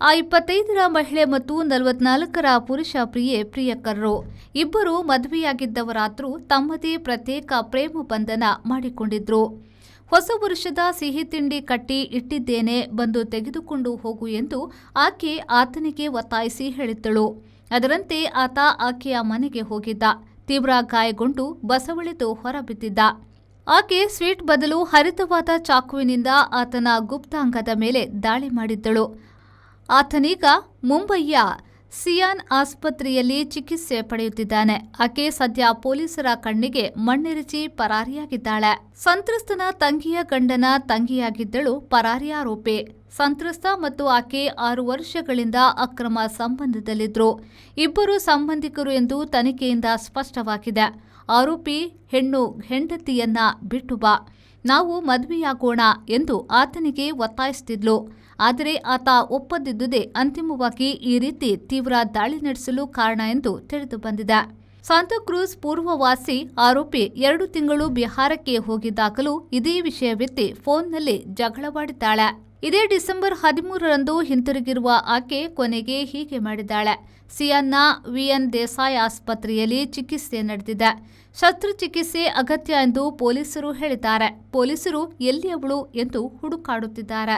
ಆ 25ರ ಮಹಿಳೆ ಮತ್ತು 44ರ ಪುರುಷ ಪ್ರಿಯಕರರು ಇಬ್ಬರು ಮದುವೆಯಾಗಿದ್ದವರಾದರೂ ತಮ್ಮದೇ ಪ್ರತ್ಯೇಕ ಪ್ರೇಮ ಬಂಧನ ಮಾಡಿಕೊಂಡಿದ್ರು. ಹೊಸ ವರ್ಷದ ಸಿಹಿ ತಿಂಡಿ ಕಟ್ಟಿ ಇಟ್ಟಿದ್ದೇನೆ, ಬಂದು ತೆಗೆದುಕೊಂಡು ಹೋಗು ಎಂದು ಆಕೆ ಆತನಿಗೆ ಒತ್ತಾಯಿಸಿ ಹೇಳಿದ್ದಳು. ಅದರಂತೆ ಆತ ಆಕೆಯ ಮನೆಗೆ ಹೋಗಿದ್ದ. ತೀವ್ರ ಗಾಯಗೊಂಡು ಬಸವಳಿದು ಹೊರಬಿದ್ದಿದ್ದ. ಆಕೆ ಸ್ವೀಟ್ ಬದಲು ಹರಿತವಾದ ಚಾಕುವಿನಿಂದ ಆತನ ಗುಪ್ತಾಂಗದ ಮೇಲೆ ದಾಳಿ ಮಾಡಿದ್ದಳು. ಆತನೀಗ ಮುಂಬಯಿಯ ಸಿಯಾನ್ ಆಸ್ಪತ್ರೆಯಲ್ಲಿ ಚಿಕಿತ್ಸೆ ಪಡೆಯುತ್ತಿದ್ದಾನೆ. ಆಕೆ ಸದ್ಯ ಪೊಲೀಸರ ಕಣ್ಣಿಗೆ ಮಣ್ಣೆರಚಿ ಪರಾರಿಯಾಗಿದ್ದಾಳೆ. ಸಂತ್ರಸ್ತನ ತಂಗಿಯ ಗಂಡನ ತಂಗಿಯಾಗಿದ್ದಳು ಪರಾರಿ ಆರೋಪಿ. ಸಂತ್ರಸ್ತ ಮತ್ತು ಆಕೆ 6 ವರ್ಷಗಳಿಂದ ಅಕ್ರಮ ಸಂಬಂಧದಲ್ಲಿದ್ರು. ಇಬ್ಬರು ಸಂಬಂಧಿಕರು ಎಂದು ತನಿಖೆಯಿಂದ ಸ್ಪಷ್ಟವಾಗಿದೆ. ಆರೋಪಿ ಹೆಂಡತಿಯನ್ನ ಬಿಟ್ಟು ಬಾ, ನಾವು ಮದುವೆಯಾಗೋಣ ಎಂದು ಆತನಿಗೆ ಒತ್ತಾಯಿಸುತ್ತಿದ್ಲು. ಆದರೆ ಆತ ಒಪ್ಪದಿದ್ದುದೇ ಅಂತಿಮವಾಗಿ ಈ ರೀತಿ ತೀವ್ರ ದಾಳಿ ನಡೆಸಲು ಕಾರಣ ಎಂದು ತಿಳಿದು ಬಂದಿದೆ. ಸಾಂತಾಕ್ರೂಜ್ ಪೂರ್ವವಾಸಿ ಆರೋಪಿ 2 ತಿಂಗಳು ಬಿಹಾರಕ್ಕೆ ಹೋಗಿದ್ದಾಗಲೂ ಇದೇ ವಿಷಯವೆತ್ತಿ ಫೋನ್ನಲ್ಲಿ ಜಗಳವಾಡಿದ್ದಾಳೆ. ಇದೇ ಡಿಸೆಂಬರ್ 13ರಂದು ಹಿಂತಿರುಗಿರುವ ಆಕೆ ಕೊನೆಗೆ ಹೀಗೆ ಮಾಡಿದ್ದಾಳೆ. ಸಿಯಾನ್ನ ವಿಎನ್ ದೇಸಾಯಿ ಆಸ್ಪತ್ರೆಯಲ್ಲಿ ಚಿಕಿತ್ಸೆ ನಡೆದಿದೆ. ಶಸ್ತ್ರಚಿಕಿತ್ಸೆ ಅಗತ್ಯ ಎಂದು ಪೊಲೀಸರು ಹೇಳಿದ್ದಾರೆ. ಪೊಲೀಸರು ಎಲ್ಲಿ ಅವಳು ಎಂದು ಹುಡುಕಾಡುತ್ತಿದ್ದಾರೆ.